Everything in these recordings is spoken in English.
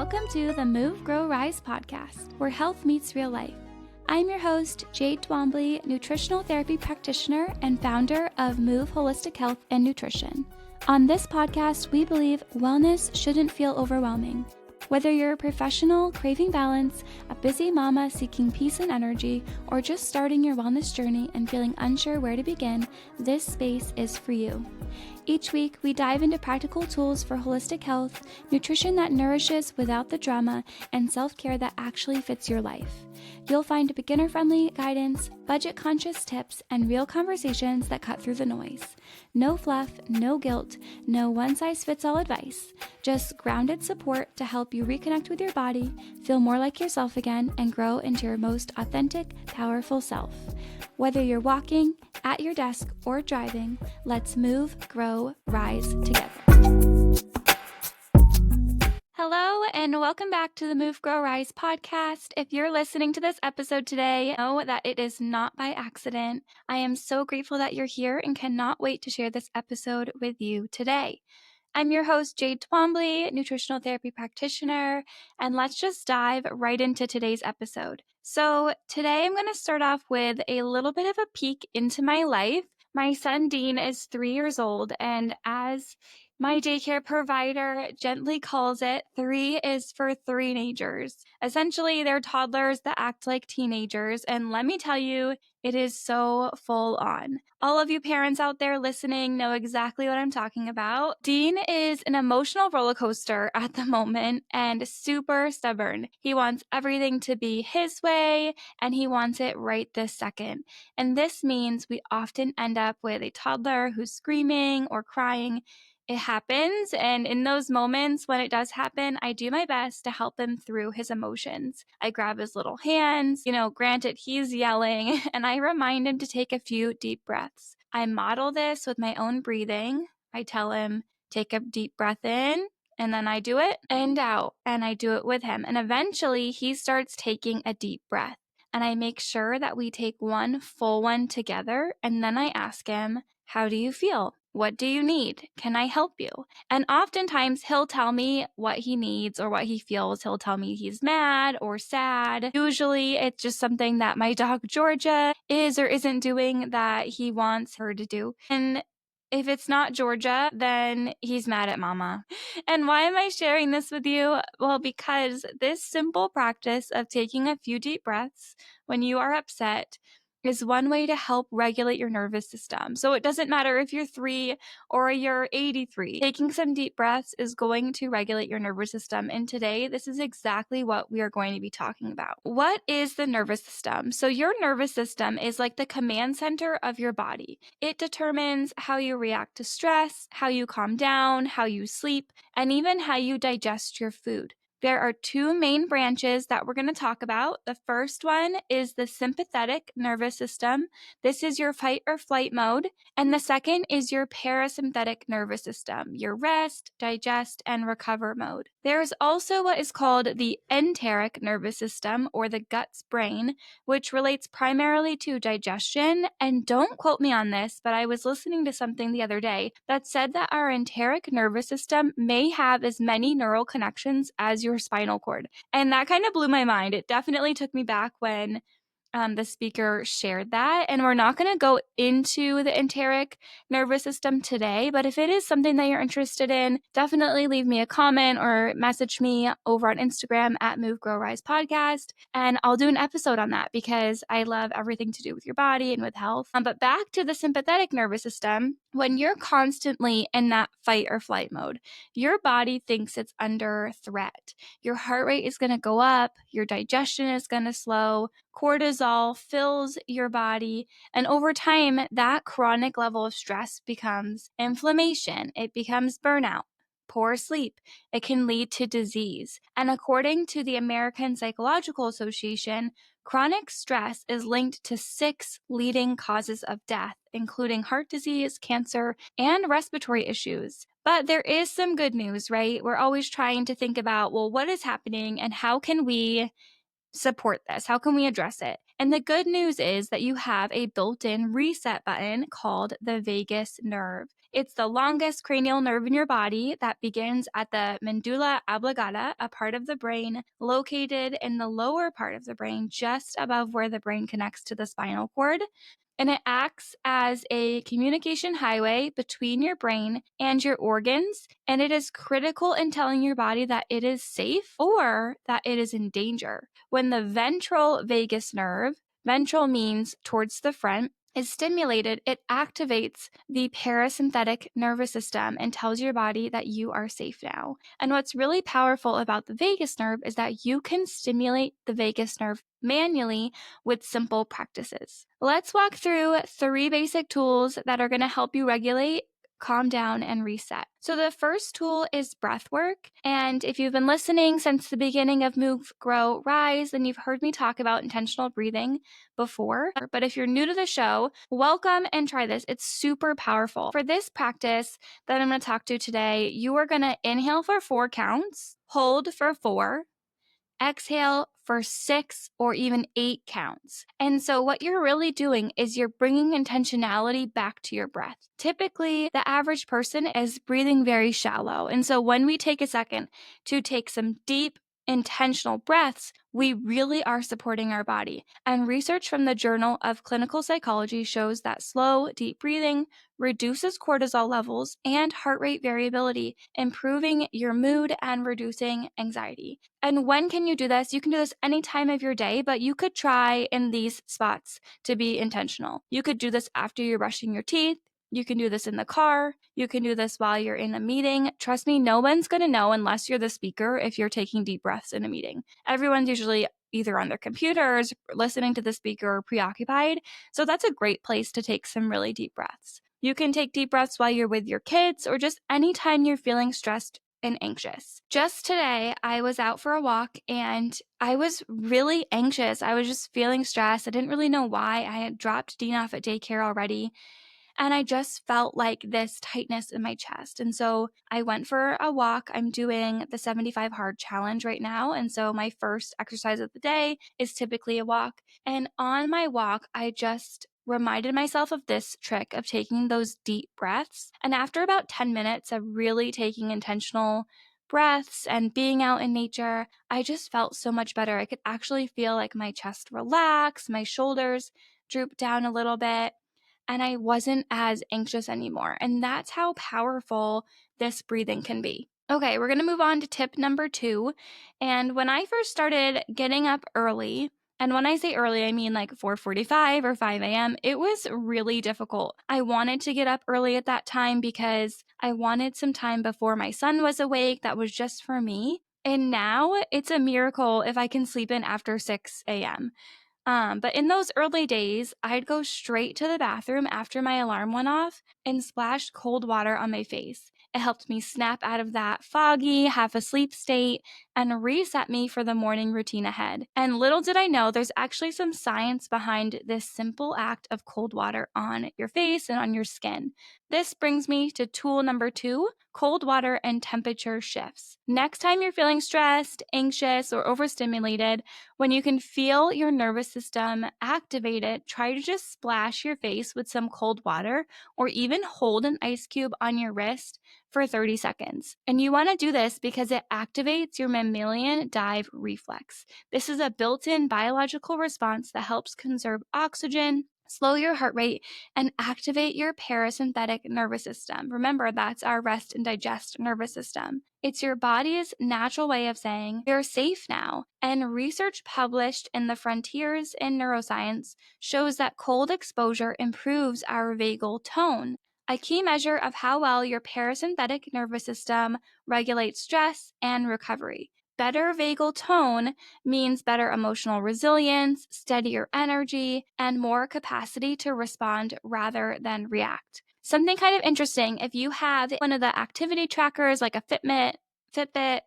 Welcome to the Move, Grow, Rise podcast, where health meets real life. I'm your host, Jade, nutritional therapy practitioner and founder of Move Holistic Health and Nutrition. On this podcast, we believe wellness shouldn't feel overwhelming. Whether you're a professional craving balance, a busy mama seeking peace and energy, or just starting your wellness journey and feeling unsure where to begin, this space is for you. Each week, we dive into practical tools for holistic health, nutrition that nourishes without the drama, and self-care that actually fits your life. You'll find beginner-friendly guidance, budget-conscious tips, and real conversations that cut through the noise. No fluff, no guilt, no one-size-fits-all advice. Just grounded support to help you reconnect with your body, feel more like yourself again, and grow into your most authentic, powerful self. Whether you're walking, at your desk, or driving, let's move, grow, rise together. Hello, and welcome back to the Move, Grow, Rise podcast. If you're listening to this episode today, know that it is not by accident. I am so grateful that you're here and cannot wait to share this episode with you today. I'm your host, Jade, nutritional therapy practitioner, and let's just dive right into today's episode. So today I'm going to start off with a little bit of a peek into my life. My son, Dean, is 3 years old, and as my daycare provider gently calls it, 3 is for three-nagers. Essentially, they're toddlers that act like teenagers, and let me tell you, it is so full on. All of you parents out there listening know exactly what I'm talking about. Dean is an emotional roller coaster at the moment and super stubborn. He wants everything to be his way, and he wants it right this second. And this means we often end up with a toddler who's screaming or crying. It happens, and in those moments when it does happen, I do my best to help him through his emotions. I grab his little hands, granted he's yelling, and I remind him to take a few deep breaths. I model this with my own breathing. I tell him, take a deep breath in, and then I do it and out, and I do it with him. And eventually he starts taking a deep breath, and I make sure that we take one full one together, and then I ask him, how do you feel? What do you need? Can I help you? And oftentimes he'll tell me what he needs or what he feels. He'll tell me he's mad or sad. Usually it's just something that my dog Georgia is or isn't doing that he wants her to do. And if it's not Georgia, then he's mad at mama. And why am I sharing this with you? Well, because this simple practice of taking a few deep breaths when you are upset is one way to help regulate your nervous system. So it doesn't matter if you're 3 or you're 83. Taking some deep breaths is going to regulate your nervous system. And today, this is exactly what we are going to be talking about. What is the nervous system? So your nervous system is like the command center of your body. It determines how you react to stress, how you calm down, how you sleep, and even how you digest your food. There are 2 main branches that we're going to talk about. The first one is the sympathetic nervous system. This is your fight or flight mode. And the second is your parasympathetic nervous system, your rest, digest, and recover mode. There is also what is called the enteric nervous system, or the gut's brain, which relates primarily to digestion. And don't quote me on this, but I was listening to something the other day that said that our enteric nervous system may have as many neural connections as your spinal cord. And that kind of blew my mind. It definitely took me back when the speaker shared that. And we're not going to go into the enteric nervous system today, but if it is something that you're interested in, definitely leave me a comment or message me over on Instagram at Move Grow Rise Podcast, and I'll do an episode on that because I love everything to do with your body and with health. But back to the sympathetic nervous system, when you're constantly in that fight or flight mode, your body thinks it's under threat. Your heart rate is going to go up, your digestion is going to slow, cortisol fills your body, and over time, that chronic level of stress becomes inflammation. It becomes burnout, poor sleep. It can lead to disease. And according to the American Psychological Association, chronic stress is linked to 6 leading causes of death, including heart disease, cancer, and respiratory issues. But there is some good news, right? We're always trying to think about, well, what is happening and how can we support this? How can we address it? And the good news is that you have a built-in reset button called the vagus nerve. It's the longest cranial nerve in your body that begins at the medulla oblongata, a part of the brain located in the lower part of the brain, just above where the brain connects to the spinal cord. And it acts as a communication highway between your brain and your organs. And it is critical in telling your body that it is safe or that it is in danger. When the ventral vagus nerve, ventral means towards the front, is stimulated, it activates the parasympathetic nervous system and tells your body that you are safe now. And what's really powerful about the vagus nerve is that you can stimulate the vagus nerve manually with simple practices. Let's walk through 3 basic tools that are going to help you regulate, calm down, and reset. So the first tool is breath work. And if you've been listening since the beginning of Move, Grow, Rise, then you've heard me talk about intentional breathing before. But if you're new to the show, welcome and try this. It's super powerful. For this practice that I'm going to talk to today, you are going to inhale for 4 counts, hold for 4, exhale for 6 or even 8 counts. And so what you're really doing is you're bringing intentionality back to your breath. Typically, the average person is breathing very shallow. And so when we take a second to take some deep, intentional breaths, we really are supporting our body. And research from the Journal of Clinical Psychology shows that slow, deep breathing reduces cortisol levels and heart rate variability, improving your mood and reducing anxiety. And when can you do this? You can do this any time of your day, but you could try in these spots to be intentional. You could do this after you're brushing your teeth. You can do this in the car. You can do this while you're in a meeting. Trust me, no one's going to know unless you're the speaker if you're taking deep breaths in a meeting. Everyone's usually either on their computers, listening to the speaker, or preoccupied. So that's a great place to take some really deep breaths. You can take deep breaths while you're with your kids or just anytime you're feeling stressed and anxious. Just today, I was out for a walk and I was really anxious. I was just feeling stressed. I didn't really know why. I had dropped Dean off at daycare already. And I just felt like this tightness in my chest. And so I went for a walk. I'm doing the 75 hard challenge right now. And so my first exercise of the day is typically a walk. And on my walk, I just reminded myself of this trick of taking those deep breaths. And after about 10 minutes of really taking intentional breaths and being out in nature, I just felt so much better. I could actually feel like my chest relax, my shoulders droop down a little bit, and I wasn't as anxious anymore. And that's how powerful this breathing can be. Okay, we're going to move on to tip number 2. And when I first started getting up early, and when I say early, I mean like 4:45 or 5 a.m., it was really difficult. I wanted to get up early at that time because I wanted some time before my son was awake that was just for me. And now it's a miracle if I can sleep in after 6 a.m. But in those early days, I'd go straight to the bathroom after my alarm went off and splash cold water on my face. It helped me snap out of that foggy, half asleep state and reset me for the morning routine ahead. And little did I know, there's actually some science behind this simple act of cold water on your face and on your skin. This brings me to tool number 2, cold water and temperature shifts. Next time you're feeling stressed, anxious, or overstimulated, when you can feel your nervous system activated, try to just splash your face with some cold water or even hold an ice cube on your wrist for 30 seconds. And you want to do this because it activates your mammalian dive reflex. This is a built-in biological response that helps conserve oxygen, slow your heart rate, and activate your parasympathetic nervous system. Remember, that's our rest and digest nervous system. It's your body's natural way of saying, you're safe now. And research published in the Frontiers in Neuroscience shows that cold exposure improves our vagal tone, a key measure of how well your parasympathetic nervous system regulates stress and recovery. Better vagal tone means better emotional resilience, steadier energy, and more capacity to respond rather than react. Something kind of interesting, if you have one of the activity trackers like a Fitbit,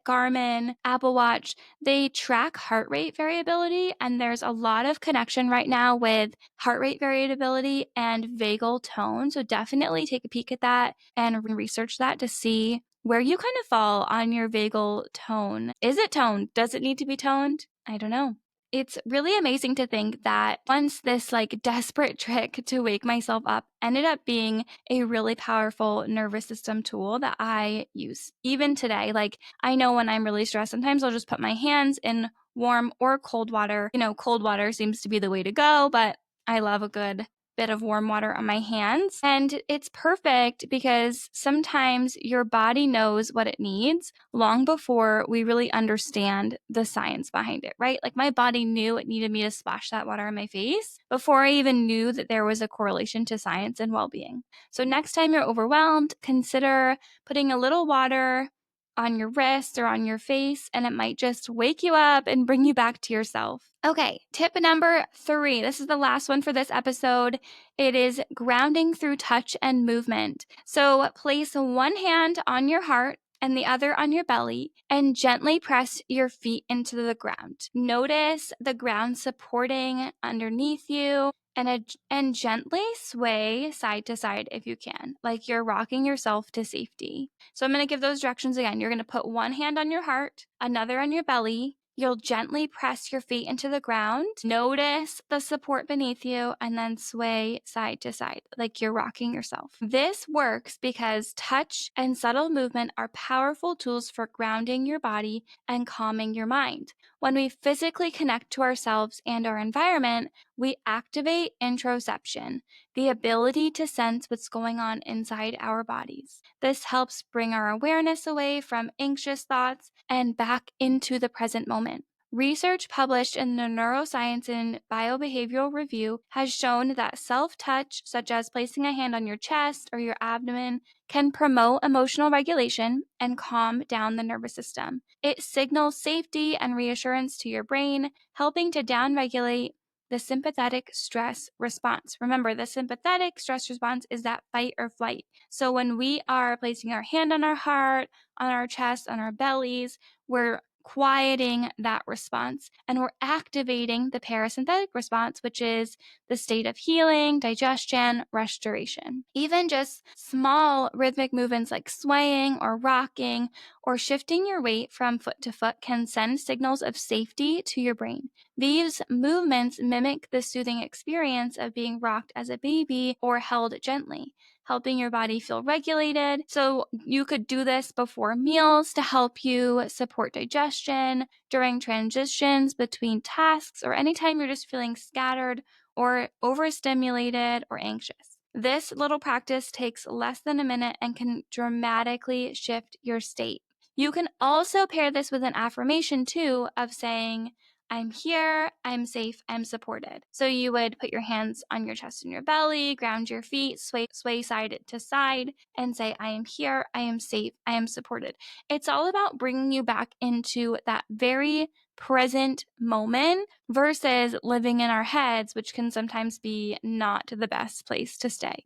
Garmin, Apple Watch, they track heart rate variability, and there's a lot of connection right now with heart rate variability and vagal tone. So definitely take a peek at that and research that to see where you kind of fall on your vagal tone. Is it toned? Does it need to be toned? I don't know. it's really amazing to think that once this like desperate trick to wake myself up ended up being a really powerful nervous system tool that I use even today. Like I know when I'm really stressed, sometimes I'll just put my hands in warm or cold water. Cold water seems to be the way to go, but I love a good bit of warm water on my hands. And it's perfect because sometimes your body knows what it needs long before we really understand the science behind it, right? Like my body knew it needed me to splash that water on my face before I even knew that there was a correlation to science and well-being. So next time you're overwhelmed, consider putting a little water on your wrist or on your face, and it might just wake you up and bring you back to yourself. Okay, tip number 3. This is the last one for this episode. It is grounding through touch and movement. So place one hand on your heart and the other on your belly and gently press your feet into the ground. Notice the ground supporting underneath you and gently sway side to side if you can, like you're rocking yourself to safety. So I'm going to give those directions again. You're going to put one hand on your heart, another on your belly. You'll gently press your feet into the ground. Notice the support beneath you and then sway side to side like you're rocking yourself. This works because touch and subtle movement are powerful tools for grounding your body and calming your mind. When we physically connect to ourselves and our environment, we activate interoception, the ability to sense what's going on inside our bodies. This helps bring our awareness away from anxious thoughts and back into the present moment. Research published in the Neuroscience and Biobehavioral Review has shown that self-touch, such as placing a hand on your chest or your abdomen, can promote emotional regulation and calm down the nervous system. It signals safety and reassurance to your brain, helping to downregulate the sympathetic stress response. Remember, the sympathetic stress response is that fight or flight. So when we are placing our hand on our heart, on our chest, on our bellies, we're quieting that response and we're activating the parasympathetic response, which is the state of healing, digestion, restoration. Even just small rhythmic movements like swaying or rocking or shifting your weight from foot to foot can send signals of safety to your brain. These movements mimic the soothing experience of being rocked as a baby or held gently, helping your body feel regulated. So you could do this before meals to help you support digestion, during transitions between tasks, or anytime you're just feeling scattered or overstimulated or anxious. This little practice takes less than a minute and can dramatically shift your state. You can also pair this with an affirmation too of saying, I'm here, I'm safe, I'm supported. So you would put your hands on your chest and your belly, ground your feet, sway side to side, and say, I am here, I am safe, I am supported. It's all about bringing you back into that very present moment versus living in our heads, which can sometimes be not the best place to stay.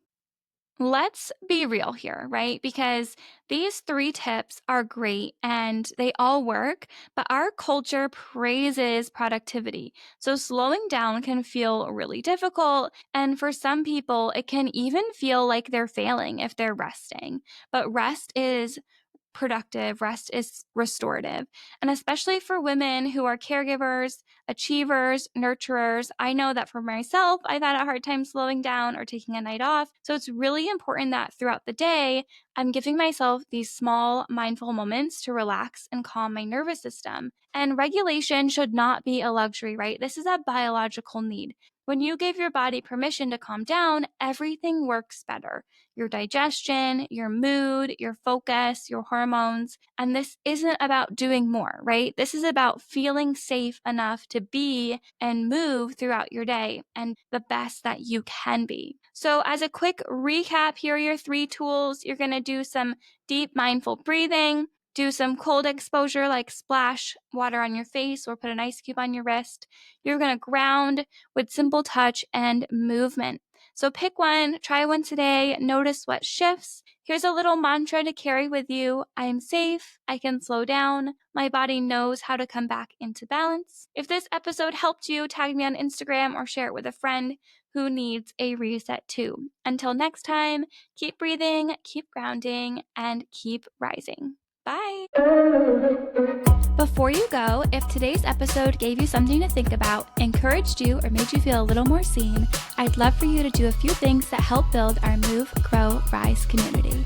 Let's be real here, right? Because these 3 tips are great and they all work, but our culture praises productivity. So slowing down can feel really difficult. And for some people, it can even feel like they're failing if they're resting. But rest is productive, rest is restorative. And especially for women who are caregivers, achievers, nurturers, I know that for myself, I've had a hard time slowing down or taking a night off. So it's really important that throughout the day, I'm giving myself these small mindful moments to relax and calm my nervous system. And regulation should not be a luxury, right? This is a biological need. When you give your body permission to calm down, everything works better. Your digestion, your mood, your focus, your hormones. And this isn't about doing more, right? This is about feeling safe enough to be and move throughout your day and the best that you can be. So as a quick recap, here are your 3 tools. You're going to do some deep mindful breathing, do some cold exposure like splash water on your face or put an ice cube on your wrist. You're going to ground with simple touch and movement. So pick one, try one today, notice what shifts. Here's a little mantra to carry with you. I am safe. I can slow down. My body knows how to come back into balance. If this episode helped you, tag me on Instagram or share it with a friend who needs a reset too. Until next time, keep breathing, keep grounding, and keep rising. Bye. Before you go, if today's episode gave you something to think about, encouraged you, or made you feel a little more seen, I'd love for you to do a few things that help build our Move, Grow, Rise community.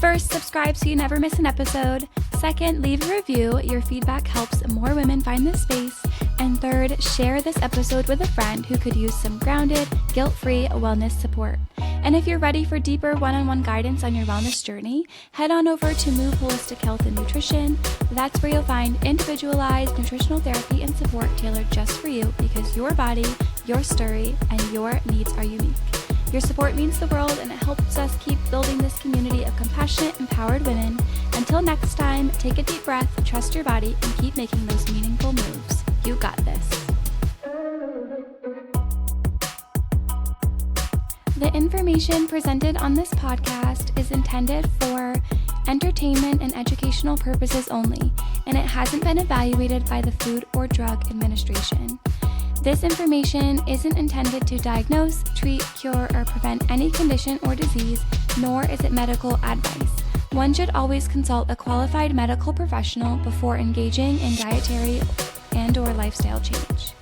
First, subscribe so you never miss an episode. Second, leave a review. Your feedback helps more women find this space. And third, share this episode with a friend who could use some grounded, guilt-free wellness support. And if you're ready for deeper one-on-one guidance on your wellness journey, head on over to Move Holistic Health and Nutrition. That's where you'll find individualized nutritional therapy and support tailored just for you, because your body, your story, and your needs are unique. Your support means the world, and it helps us keep building this community of compassionate, empowered women. Until next time, take a deep breath, trust your body, and keep making those meaningful moves. You got this. The information presented on this podcast is intended for entertainment and educational purposes only, and it hasn't been evaluated by the Food or Drug Administration. This information isn't intended to diagnose, treat, cure, or prevent any condition or disease, nor is it medical advice. One should always consult a qualified medical professional before engaging in dietary and/or lifestyle change.